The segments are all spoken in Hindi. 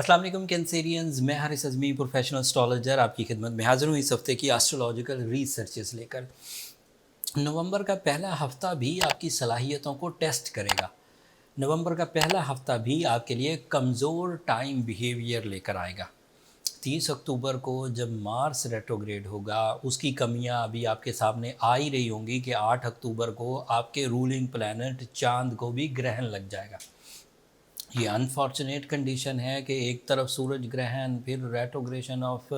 अस्सलाम वालेकुम कैंसेरियंस, मैं हारिस अज़मी प्रोफेशनल एस्ट्रोलॉजर आपकी खिदमत में हाज़िर हूँ इस हफ्ते की एस्ट्रोलॉजिकल रिसर्चेस लेकर। नवंबर का पहला हफ्ता भी आपकी सलाहियतों को टेस्ट करेगा। नवंबर का पहला हफ्ता भी आपके लिए कमज़ोर टाइम बिहेवियर लेकर आएगा। 30 अक्टूबर को जब मार्स रेट्रोग्रेड होगा, उसकी कमियां अभी आपके सामने आ ही रही होंगी कि 8 अक्टूबर को आपके रूलिंग प्लैनेट चांद को भी ग्रहण लग जाएगा। ये अनफॉर्चुनेट कंडीशन है कि एक तरफ सूरज ग्रहण, फिर रेट्रोग्रेशन ऑफ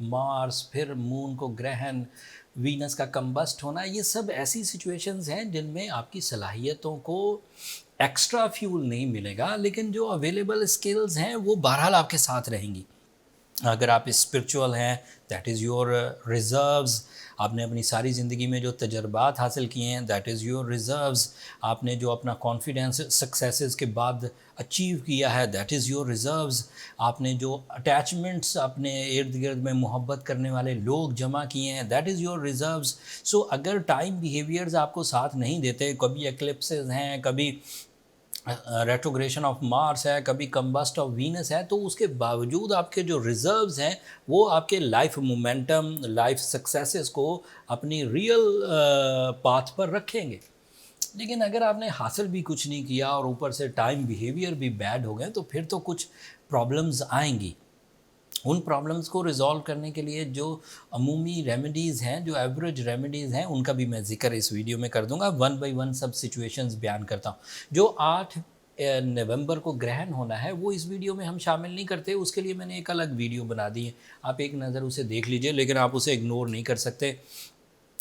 मार्स, फिर मून को ग्रहण, वीनस का कंबस्ट होना, ये सब ऐसी सिचुएशंस हैं जिनमें आपकी सलाहियतों को एक्स्ट्रा फ्यूल नहीं मिलेगा, लेकिन जो अवेलेबल स्किल्स हैं वो बहरहाल आपके साथ रहेंगी। अगर आप स्पिरिचुअल हैं, दैट इज़ योर रिज़र्व्स। आपने अपनी सारी ज़िंदगी में जो तजर्बात हासिल किए हैं, दैट इज़ योर रिज़र्व्स। आपने जो अपना कॉन्फिडेंस सक्सेसेस के बाद अचीव किया है, दैट इज़ योर रिज़र्व्स। आपने जो अटैचमेंट्स अपने इर्द गिर्द में मोहब्बत करने वाले लोग जमा किए हैं, दैट इज़ योर रिज़र्व्स। सो अगर टाइम बिहेवियर्स आपको साथ नहीं देते, कभी एक्लिप्सेस हैं, कभी रेट्रोग्रेशन ऑफ मार्स है, कभी कंबस्ट ऑफ वीनस है, तो उसके बावजूद आपके जो रिजर्व्स हैं वो आपके लाइफ मोमेंटम, लाइफ सक्सेसेस को अपनी रियल पाथ पर रखेंगे। लेकिन अगर आपने हासिल भी कुछ नहीं किया और ऊपर से टाइम बिहेवियर भी बैड हो गए, तो फिर तो कुछ प्रॉब्लम्स आएंगी। उन प्रॉब्लम्स को रिजॉल्व करने के लिए जो अमूमी रेमेडीज़ हैं, जो एवरेज रेमेडीज़ हैं, उनका भी मैं जिक्र इस वीडियो में कर दूंगा। वन बाय वन सब सिचुएशंस बयान करता हूँ। जो 8 नवंबर को ग्रहण होना है वो इस वीडियो में हम शामिल नहीं करते, उसके लिए मैंने एक अलग वीडियो बना दी है, आप एक नज़र उसे देख लीजिए, लेकिन आप उसे इग्नोर नहीं कर सकते।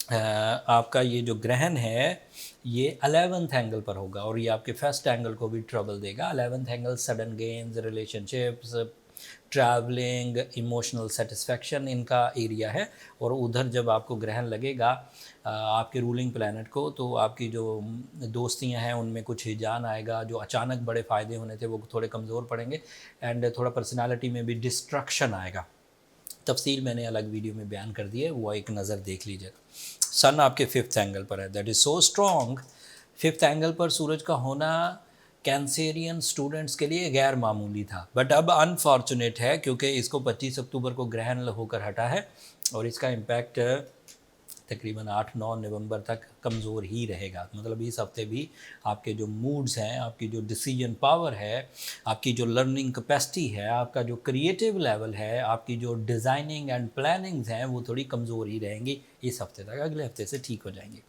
आपका ये जो ग्रहण है ये 11th एंगल पर होगा और ये आपके फर्स्ट एंगल को भी ट्रबल देगा। 11th angle sudden gains, relationships, travelling, emotional satisfaction, इनका एरिया है। और उधर जब आपको ग्रहण लगेगा आपके रूलिंग प्लैनेट को, तो आपकी जो दोस्तियां हैं उनमें कुछ हिजान आएगा। जो अचानक बड़े फ़ायदे होने थे वो थोड़े कमज़ोर पड़ेंगे एंड थोड़ा पर्सनालिटी में भी डिस्ट्रक्शन आएगा। तफसील मैंने अलग वीडियो में बयान कर दी है, वो एक नज़र देख लीजिएगा। सन आपके 5th एंगल पर है, that is so strong. 5th angle पर सूरज का होना कैंसेरियन स्टूडेंट्स के लिए गैर मामूली था, बट अब अनफॉर्चुनेट है क्योंकि इसको 25 अक्टूबर को ग्रहण होकर हटा है और इसका इम्पैक्ट तकरीबन 8-9 नवंबर तक कमज़ोर ही रहेगा। मतलब इस हफ्ते भी आपके जो मूड्स हैं, आपकी जो डिसीजन पावर है, आपकी जो लर्निंग कैपेसिटी है, आपका जो क्रिएटिव लेवल है, आपकी जो डिज़ाइनिंग एंड प्लानिंग्स हैं, वो थोड़ी कमज़ोर ही रहेंगी इस हफ्ते तक। अगले हफ्ते से ठीक हो जाएंगी।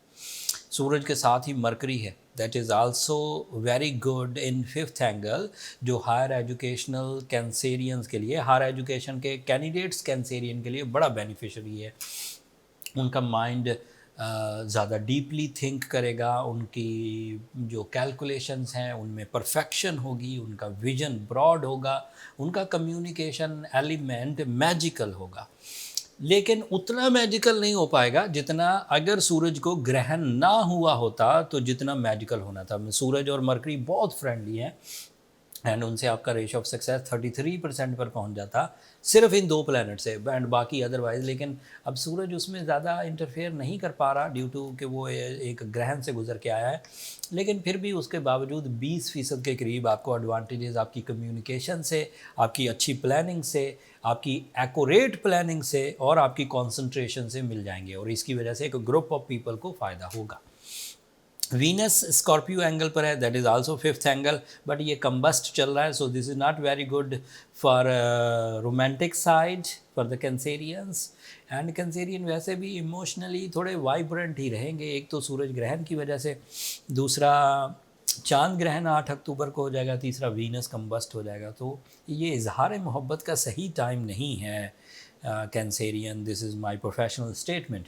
सूरज के साथ ही मरकरी है, that is also very good in 5th angle, जो हायर एजुकेशनल कैंसेरियंस के लिए, हायर एजुकेशन के कैंडिडेट्स कैंसेरियन के लिए बड़ा बेनिफिशियरी है। उनका माइंड ज़्यादा डीपली थिंक करेगा, उनकी जो कैलकुलेशंस हैं उनमें परफेक्शन होगी, उनका विजन ब्रॉड होगा, उनका कम्युनिकेशन एलिमेंट मैजिकल होगा। लेकिन उतना मैजिकल नहीं हो पाएगा जितना अगर सूरज को ग्रहण ना हुआ होता, तो जितना मैजिकल होना था। सूरज और मरकरी बहुत फ्रेंडली हैं एंड उनसे आपका रेशियो ऑफ सक्सेस 33% पर पहुंच जाता सिर्फ इन 2 प्लैनेट से, एंड बाकी अदरवाइज। लेकिन अब सूरज उसमें ज़्यादा इंटरफेयर नहीं कर पा रहा ड्यू टू कि वो एक ग्रहण से गुजर के आया है। लेकिन फिर भी उसके बावजूद 20% के करीब आपको एडवांटेजेस आपकी कम्युनिकेशन से, आपकी अच्छी प्लानिंग से, आपकी एक्यूरेट प्लानिंग से और आपकी कंसंट्रेशन से मिल जाएंगे और इसकी वजह से एक ग्रुप ऑफ पीपल को फ़ायदा होगा। वीनस स्कॉर्पियो एंगल पर है, that is also 5th angle, but ये कंबस्ट चल रहा है, so this is not very good for romantic side for the Cancerians. And Cancerian वैसे भी इमोशनली थोड़े वाइब्रेंट ही रहेंगे, एक तो सूरज ग्रहण की वजह से, दूसरा चांद ग्रहण 8 अक्टूबर को हो जाएगा, तीसरा वीनस कंबस्ट हो जाएगा। तो ये इजहार मोहब्बत का सही टाइम नहीं है Cancerian, this is my professional statement.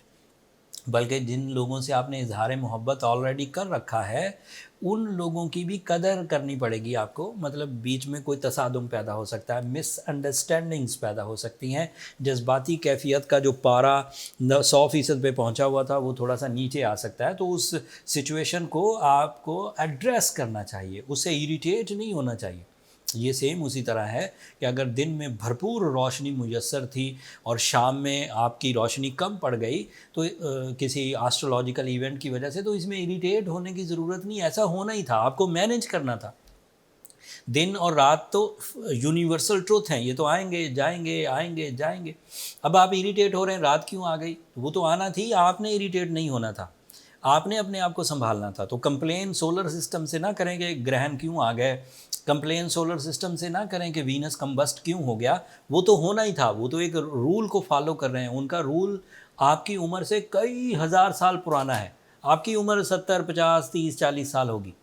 बल्कि जिन लोगों से आपने इजहार मोहब्बत ऑलरेडी कर रखा है उन लोगों की भी कदर करनी पड़ेगी आपको। मतलब बीच में कोई तसादुम पैदा हो सकता है, मिसअंडरस्टैंडिंग्स पैदा हो सकती हैं, जज्बाती कैफियत का जो पारा 100% पे पहुंचा हुआ था वो थोड़ा सा नीचे आ सकता है। तो उस सिचुएशन को आपको एड्रेस करना चाहिए, उससे इरिटेट नहीं होना चाहिए। ये सेम उसी तरह है कि अगर दिन में भरपूर रोशनी मुयस्सर थी और शाम में आपकी रोशनी कम पड़ गई, तो किसी एस्ट्रोलॉजिकल इवेंट की वजह से, तो इसमें इरिटेट होने की ज़रूरत नहीं, ऐसा होना ही था, आपको मैनेज करना था। दिन और रात तो यूनिवर्सल ट्रुथ हैं, ये तो आएंगे जाएंगे आएंगे जाएंगे। अब आप इरिटेट हो रहे हैं रात क्यों आ गई, वो तो आना थी, आपने इरिटेट नहीं होना था, आपने अपने आप को संभालना था। तो कंप्लेन सोलर सिस्टम से ना करें कि ग्रहण क्यों आ गए, कंप्लेन सोलर सिस्टम से ना करें कि वीनस कंबस्ट क्यों हो गया, वो तो होना ही था, वो तो एक रूल को फॉलो कर रहे हैं। उनका रूल आपकी उम्र से कई हज़ार साल पुराना है, आपकी उम्र 70 50 30 40 साल होगी,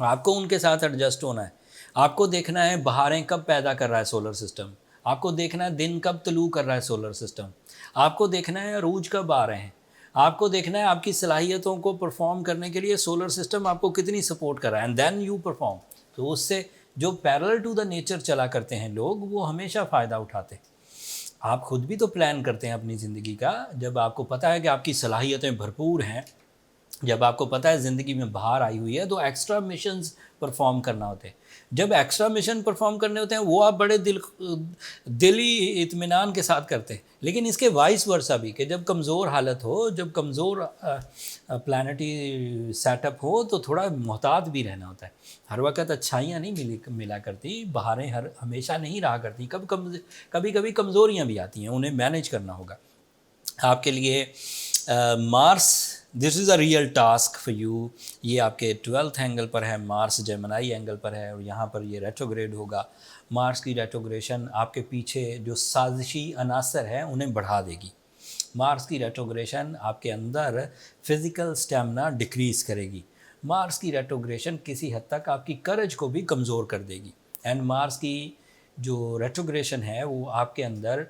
आपको उनके साथ एडजस्ट होना है। आपको देखना है बहारें कब पैदा कर रहा है सोलर सिस्टम, आपको देखना है दिन कब तलू कर रहा है सोलर सिस्टम, आपको देखना है अरूज कब आ रहे हैं, आपको देखना है आपकी सलाहियतों को परफॉर्म करने के लिए सोलर सिस्टम आपको कितनी सपोर्ट कर रहा है, एंड देन यू परफॉर्म। तो उससे जो पैरेलल टू द नेचर चला करते हैं लोग, वो हमेशा फ़ायदा उठाते हैं। आप खुद भी तो प्लान करते हैं अपनी ज़िंदगी का, जब आपको पता है कि आपकी सलाहियतें भरपूर हैं, जब आपको पता है ज़िंदगी में बाहर आई हुई है, तो एक्स्ट्रा मिशंस परफॉर्म करना होते हैं। जब एक्स्ट्रा मिशन परफॉर्म करने होते हैं वो आप बड़े दिली इत्मीनान के साथ करते हैं। लेकिन इसके वाइस वर्सा भी, कि जब कमज़ोर हालत हो, जब कमज़ोर प्लानिटी सेटअप हो, तो थोड़ा मोहतात भी रहना होता है। हर वक्त अच्छाइयाँ नहीं मिला करती, बहारें हमेशा नहीं रहा करती, कभी कभी कमज़ोरियाँ भी आती हैं, उन्हें मैनेज करना होगा आपके लिए। Mars, this is a real task for you. ये आपके 12th एंगल पर है, मार्स जेमिनी एंगल पर है, और यहाँ पर ये रेट्रोग्रेड होगा। मार्स की रेट्रोग्रेशन आपके पीछे जो साजिशी अनासर है उन्हें बढ़ा देगी। मार्स की रेट्रोग्रेशन आपके अंदर फिज़िकल स्टेमिना डिक्रीज़ करेगी। मार्स की रेट्रोग्रेशन किसी हद तक आपकी करेज को भी कमज़ोर कर देगी। एंड मार्स की जो रेट्रोग्रेशन है वो आपके अंदर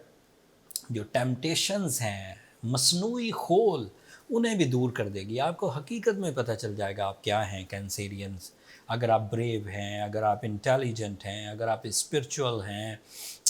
जो टेम्पटेशंस हैं, मसनूई खोल, उन्हें भी दूर कर देगी। आपको हकीकत में पता चल जाएगा आप क्या हैं, कैंसेरियंस। अगर आप ब्रेव हैं, अगर आप इंटेलिजेंट हैं, अगर आप स्पिरिचुअल हैं,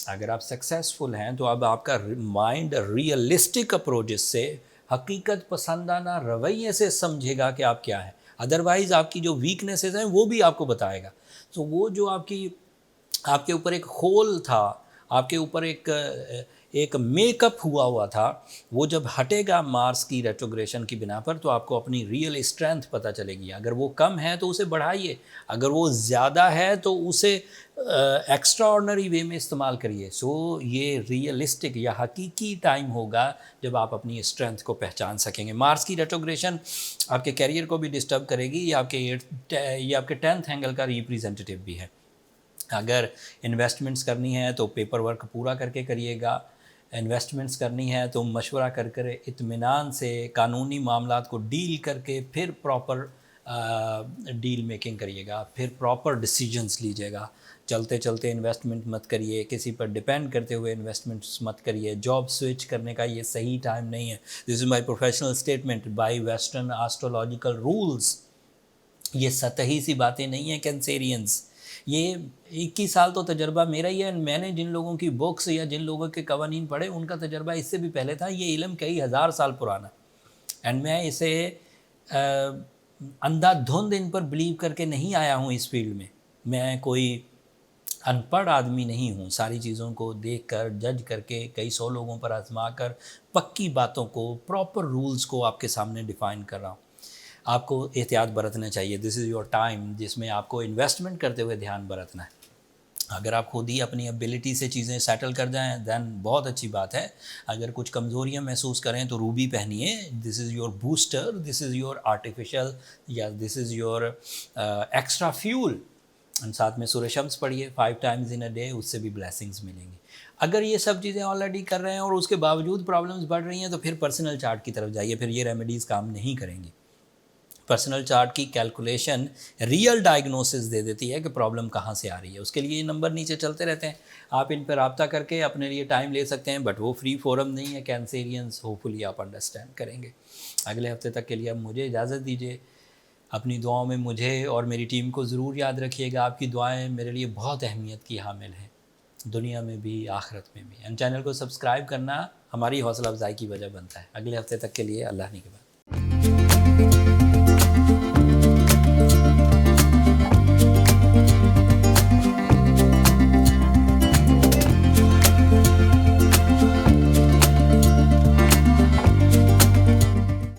अगर आप सक्सेसफुल हैं, तो अब आपका माइंड रियलिस्टिक अप्रोचेस से, हकीकत पसंदाना रवैये से समझेगा कि आप क्या हैं। अदरवाइज़ आपकी जो वीकनेसेस हैं वो भी आपको बताएगा। तो वो जो आपके ऊपर एक होल था, आपके ऊपर एक मेकअप हुआ था, वो जब हटेगा मार्स की रेट्रोग्रेशन की बिना पर, तो आपको अपनी रियल स्ट्रेंथ पता चलेगी। अगर वो कम है तो उसे बढ़ाइए, अगर वो ज़्यादा है तो उसे एक्स्ट्रा ऑर्डनरी वे में इस्तेमाल करिए। सो ये रियलिस्टिक या हकीकी टाइम होगा जब आप अपनी स्ट्रेंथ को पहचान सकेंगे। मार्स की रेट्रोग्रेशन आपके कैरियर को भी डिस्टर्ब करेगी। ये आपके 10th एंगल का रिप्रेजेंटेटिव भी है। अगर इन्वेस्टमेंट्स करनी है तो पेपर वर्क पूरा करके करिएगा, इन्वेस्टमेंट्स करनी है तो मशवरा कर इत्मीनान से कानूनी मामलात को डील करके फिर प्रॉपर डील मेकिंग करिएगा, फिर प्रॉपर डिसीजंस लीजिएगा। चलते चलते इन्वेस्टमेंट मत करिए, किसी पर डिपेंड करते हुए इन्वेस्टमेंट्स मत करिए। जॉब स्विच करने का ये सही टाइम नहीं है। This is my professional statement by western astrological rules. ये सतही सी बातें नहीं हैं कैंसेरियंस। ये 21 साल तो तजर्बा मेरा ही है। मैंने जिन लोगों की बुक्स या जिन लोगों के कवानीन पढ़े, उनका तजर्बा इससे भी पहले था। ये इल्म कई हज़ार साल पुराना, एंड मैं इसे अंधाधुंध इन पर बिलीव करके नहीं आया हूँ इस फील्ड में। मैं कोई अनपढ़ आदमी नहीं हूँ। सारी चीज़ों को देख कर, जज करके, कई 100 लोगों पर आजमा कर, पक्की बातों को, प्रॉपर रूल्स को आपके सामने डिफ़ाइन कर रहा हूँ। आपको एहतियात बरतना चाहिए। दिस इज़ योर टाइम जिसमें आपको इन्वेस्टमेंट करते हुए ध्यान बरतना है। अगर आप खुद ही अपनी एबिलिटी से चीज़ें सेटल कर जाएं, दैन बहुत अच्छी बात है। अगर कुछ कमज़ोरियां महसूस करें तो रूबी पहनिए। This is your booster, this is your artificial, या this is your extra fuel. साथ में सूरह शम्स पढ़िए 5 टाइम्स इन अ डे, उससे भी ब्लेसिंग्स मिलेंगी। अगर ये सब चीज़ें ऑलरेडी कर रहे हैं और उसके बावजूद प्रॉब्लम्स बढ़ रही हैं, तो फिर पर्सनल चार्ट की तरफ जाइए। फिर ये रेमेडीज़ काम नहीं करेंगी। पर्सनल चार्ट की कैलकुलेशन रियल डायग्नोसिस दे देती है कि प्रॉब्लम कहाँ से आ रही है। उसके लिए ये नंबर नीचे चलते रहते हैं, आप इन पर रब्ता करके अपने लिए टाइम ले सकते हैं, बट वो फ्री फोरम नहीं है कैंसेरियंस। होपफुली आप अंडरस्टैंड करेंगे। अगले हफ्ते तक के लिए अब मुझे इजाज़त दीजिए। अपनी दुआओं में मुझे और मेरी टीम को ज़रूर याद रखिएगा। आपकी दुआएँ मेरे लिए बहुत अहमियत की हामिल हैं, दुनिया में भी आखिरत में भी। एंड चैनल को सब्सक्राइब करना हमारी हौसला अफजाई की वजह बनता है। अगले हफ्ते तक के लिए अल्लाह ने के बाद।